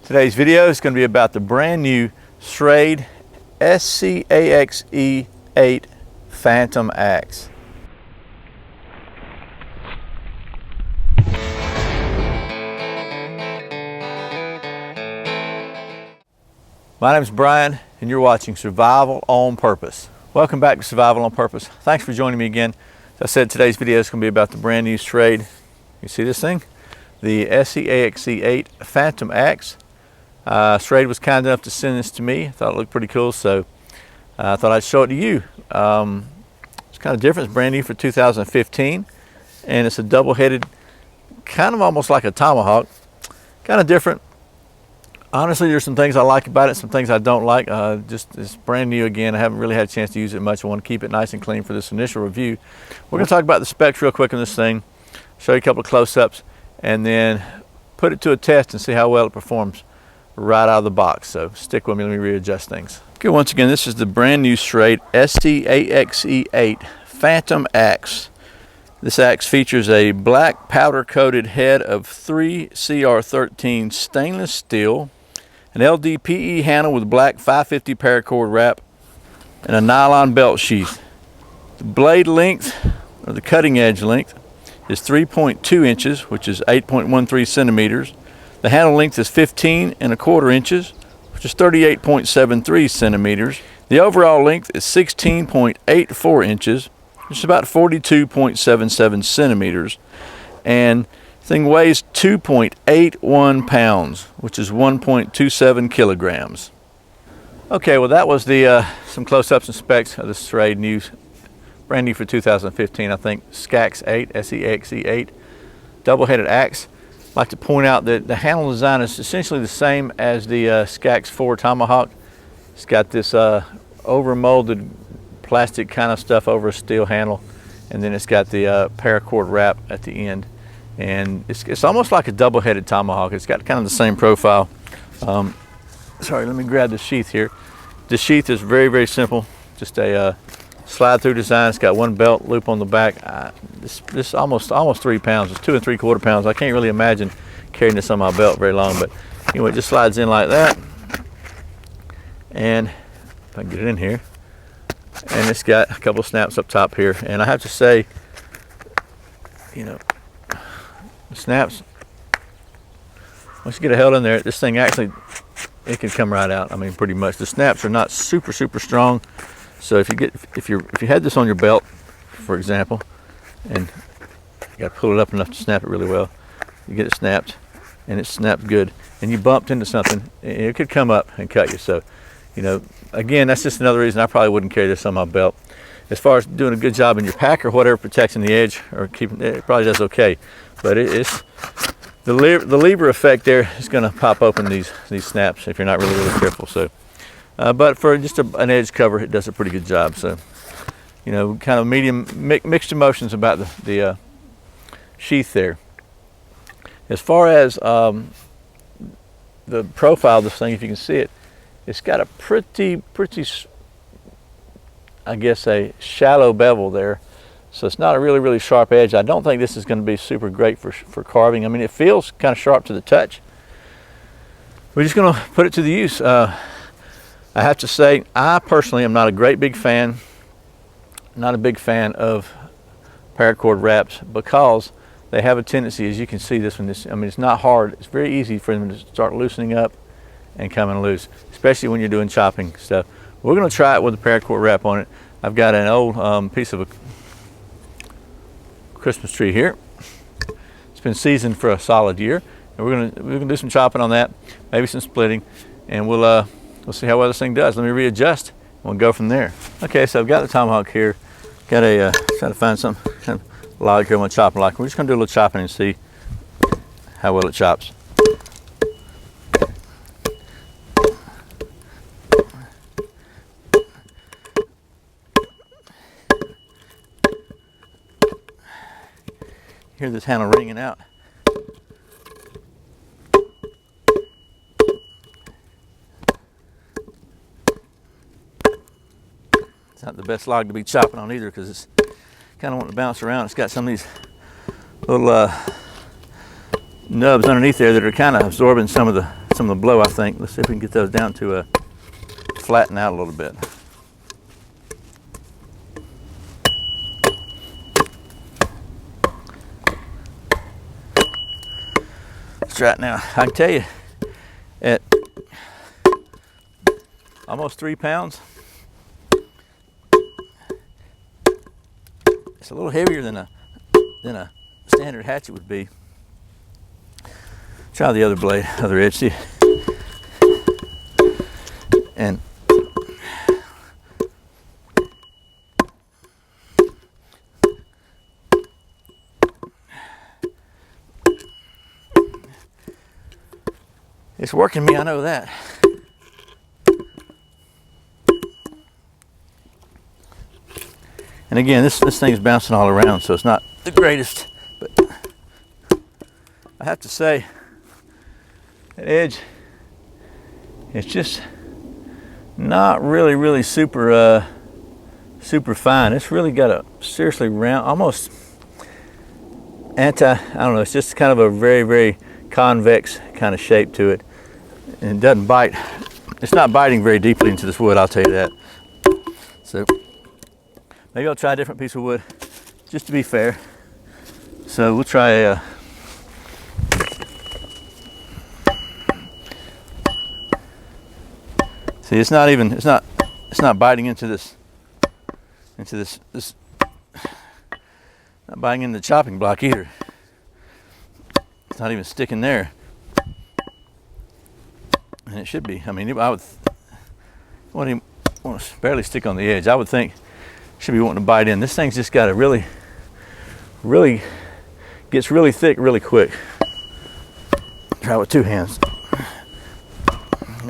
Today's video is going to be about the brand new Schrade SCAXE8 Phantom Axe. My name is Brian and you're watching Survival on Purpose. Welcome back to Survival on Purpose. Thanks for joining me again. As I said, today's video is going to be about the brand new Schrade. You see this thing? The SCAXE8 Phantom Axe. Schrade was kind enough to send this to me. I thought it looked pretty cool, so I thought I'd show it to you. It's kind of different. It's brand new for 2015, and it's a double-headed, kind of almost like a tomahawk. Kind of different. Honestly, there's some things I like about it, some things I don't like. Just it's brand new again. I haven't really had a chance to use it much. I want to keep it nice and clean for this initial review. We're going to talk about the specs real quick on this thing, show you a couple of close-ups, and then put it to a test and see how well it performs right out of the box. So stick with me, let me readjust things. Okay, once again, this is the brand new Schrade SCAXE8 Phantom Axe. This axe features a black powder coated head of 3CR13 stainless steel, an LDPE handle with black 550 paracord wrap, and a nylon belt sheath. The blade length, or the cutting edge length, is 3.2 inches, which is 8.13 centimeters. The handle length is 15¼ inches, which is 38.73 centimeters. The overall length is 16.84 inches, which is about 42.77 centimeters. And the thing weighs 2.81 pounds, which is 1.27 kilograms. Okay, well that was the some close-ups and specs of the Schrade brand new for 2015, I think, SCAXE8, SCAXE8 double-headed axe. I'd like to point out that the handle design is essentially the same as the SCAXE4 Tomahawk. It's got this over-molded plastic kind of stuff over a steel handle, and then it's got the paracord wrap at the end. And it's almost like a double-headed Tomahawk. It's got kind of the same profile. Sorry, let me grab the sheath here. The sheath is very, very simple. Just a slide-through design. It's got one belt loop on the back. This almost 3 pounds. It's 2 3/4 pounds. I can't really imagine carrying this on my belt very long, but anyway, it just slides in like that. And if I can get it in here, and it's got a couple of snaps up top here. And I have to say, you know, the snaps, once you get it held in there, this thing actually, it can come right out. I mean, pretty much. The snaps are not super strong. So if you had this on your belt, for example, and you got to pull it up enough to snap it really well, you get it snapped, and it snaps good, and you bumped into something, it could come up and cut you. So, you know, again, that's just another reason I probably wouldn't carry this on my belt. As far as doing a good job in your pack or whatever, protecting the edge or keeping it, probably does okay. But it's the lever effect there is going to pop open these snaps if you're not really careful. So. But for just an edge cover, it does a pretty good job. So, you know, kind of medium, mixed emotions about the sheath there. As far as the profile of this thing, if you can see it, it's got a pretty, I guess, a shallow bevel there. So it's not a really sharp edge. I don't think this is going to be super great for carving. I mean, it feels kind of sharp to the touch. We're just going to put it to the use. I have to say, I personally am not a big fan of paracord wraps, because they have a tendency, as you can see this one, I mean, it's not hard. It's very easy for them to start loosening up and coming loose, especially when you're doing chopping stuff. We're going to try it with a paracord wrap on it. I've got an old piece of a Christmas tree here. It's been seasoned for a solid year, and we're going to do some chopping on that, maybe some splitting, and we'll see how well this thing does. Let me readjust, and we'll go from there. Okay, so I've got the tomahawk here. Got a, trying to find some kind of log here I want to chop like. We're just going to do a little chopping and see how well it chops. Hear this handle ringing out. It's not the best log to be chopping on either, because it's kind of wanting to bounce around. It's got some of these little nubs underneath there that are kind of absorbing some of the some of the blow, I think. Let's see if we can get those down to flatten out a little bit. Let's try it now. I can tell you, at almost 3 pounds, it's a little heavier than a standard hatchet would be. Try the other blade, other edge, see. And it's working me, I know that. And again, this thing's bouncing all around, so it's not the greatest, but I have to say, that edge, it's just not really super fine. It's really got a seriously round, almost I don't know, it's just kind of a very convex kind of shape to it. And it doesn't bite. It's not biting very deeply into this wood, I'll tell you that. So maybe I'll try a different piece of wood just to be fair. So we'll try a see, it's not biting into this not biting into the chopping block either. It's not even sticking there. And it should be. I mean, I would want to barely stick on the edge. I would think it should be wanting to bite in. This thing's just got to really gets really thick really quick. Try with 2 hands.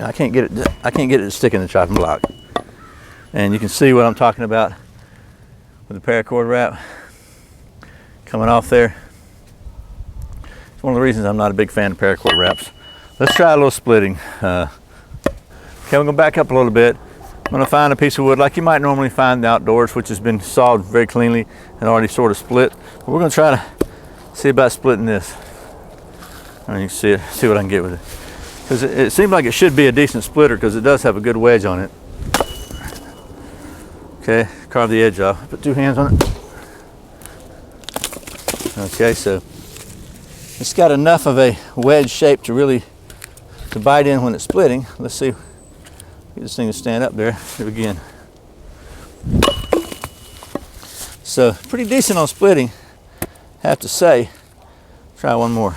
I can't get it to stick in the chopping block. And you can see what I'm talking about with the paracord wrap coming off there. It's one of the reasons I'm not a big fan of paracord wraps. Let's try a little splitting. Okay, we're gonna back up a little bit. I'm gonna find a piece of wood like you might normally find outdoors, which has been sawed very cleanly and already sort of split. But we're gonna try to see about splitting this. And you can see what I can get with it. Because it seems like it should be a decent splitter because it does have a good wedge on it. Okay, carve the edge off. Put 2 hands on it. Okay, so it's got enough of a wedge shape to bite in when it's splitting. Let's see. Get this thing to stand up there. Do it again. So pretty decent on splitting, have to say. Try one more.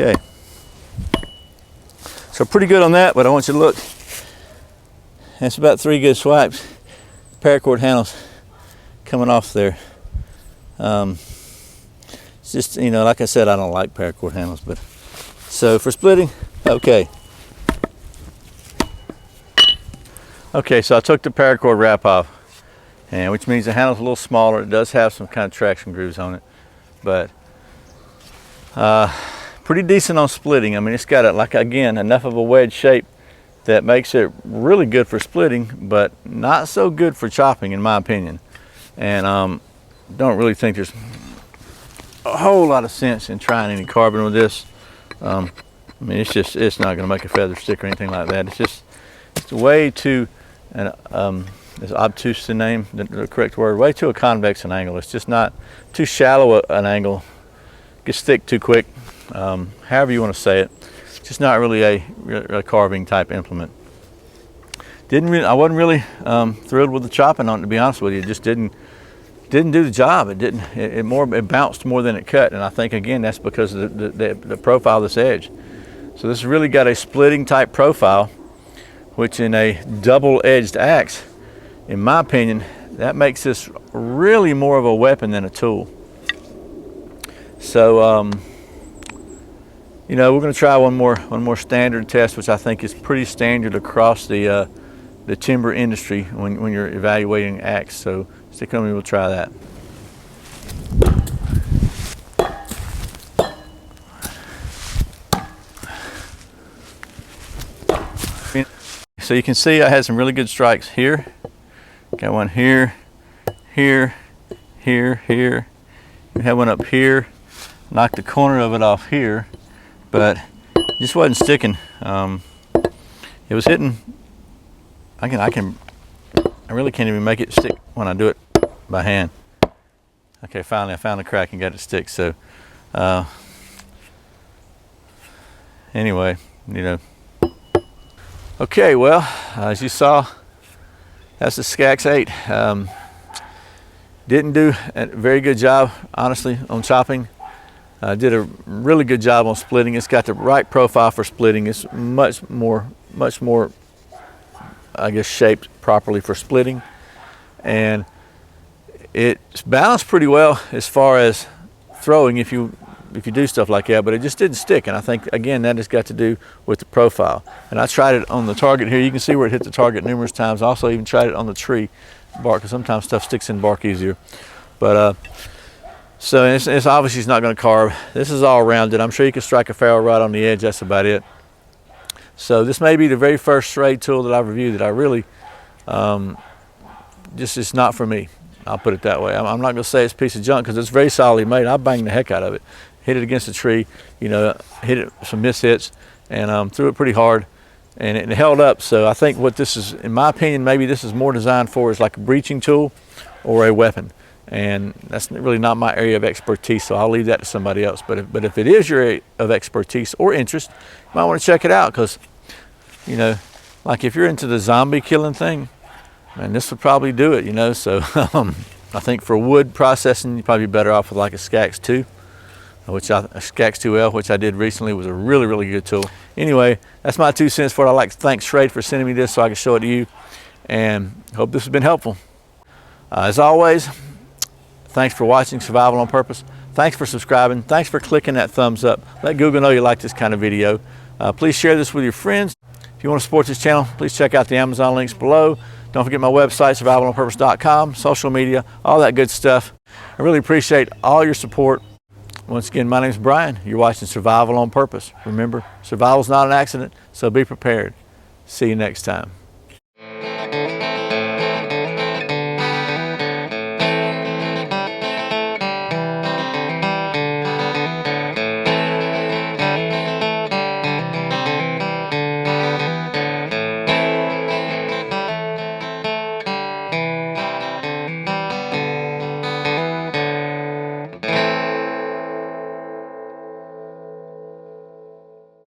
Okay. So pretty good on that, but I want you to look. That's about 3 good swipes. Paracord handles coming off there. It's just, you know, like I said, I don't like paracord handles, but so for splitting, okay. Okay, so I took the paracord wrap off, and which means the handle's a little smaller. It does have some kind of traction grooves on it, but pretty decent on splitting. I mean, it's got like again enough of a wedge shape that makes it really good for splitting, but not so good for chopping, in my opinion. And don't really think there's a whole lot of sense in trying any carbon with this. I mean, it's not going to make a feather stick or anything like that. It's way too, is obtuse the name, the correct word? Way too a convex an angle. It's just not too shallow an angle. Gets thick too quick. However you want to say it. It's just not really a carving type implement. I wasn't really thrilled with the chopping on it, to be honest with you. It just didn't do the job. It bounced more than it cut, and I think again that's because of the profile of this edge. So this has really got a splitting type profile, which in a double-edged axe, in my opinion, that makes this really more of a weapon than a tool. So you know, we're going to try one more standard test, which I think is pretty standard across the timber industry when you're evaluating axe. So stick with me, we'll try that. So you can see I had some really good strikes here. Got one here, here, here, here. We had one up here. knocked the corner of it off here, but it just wasn't sticking. It was hitting. I really can't even make it stick when I do it by hand. Okay, finally I found the crack and got it to stick. So anyway, you know. Okay, well, as you saw, that's the SCAXE8. Didn't do a very good job, honestly, on chopping. Did a really good job on splitting. It's got the right profile for splitting. It's much more, I guess, shaped properly for splitting. And it's balanced pretty well as far as throwing if you do stuff like that, but it just didn't stick. And I think, again, that has got to do with the profile. And I tried it on the target here. You can see where it hit the target numerous times. I also even tried it on the tree bark, because sometimes stuff sticks in bark easier. But so it's obviously it's not going to carve. This is all rounded. I'm sure you can strike a ferrule right on the edge. That's about it. So this may be the very first Schrade tool that I've reviewed that I really it's not for me. I'll put it that way. I'm not going to say it's a piece of junk, because it's very solidly made. I banged the heck out of it. Hit it against a tree, you know, hit it some mishits, and threw it pretty hard, and it held up. So I think what this is, in my opinion, maybe this is more designed for is like a breaching tool or a weapon, and that's really not my area of expertise. So I'll leave that to somebody else. But if it is your area of expertise or interest, you might want to check it out, because, you know, like if you're into the zombie killing thing, man, this would probably do it, you know. So I think for wood processing, you're probably better off with like a SCAXE2. A SCAXE2L, which I did recently, was a really, really good tool. Anyway, that's my 2 cents for it. I'd like to thank Schrade for sending me this so I can show it to you, and hope this has been helpful. As always, thanks for watching Survival on Purpose. Thanks for subscribing. Thanks for clicking that thumbs up. Let Google know you like this kind of video. Please share this with your friends. If you want to support this channel, please check out the Amazon links below. Don't forget my website, survivalonpurpose.com, social media, all that good stuff. I really appreciate all your support. Once again, my name is Brian. You're watching Survival on Purpose. Remember, survival is not an accident, so be prepared. See you next time.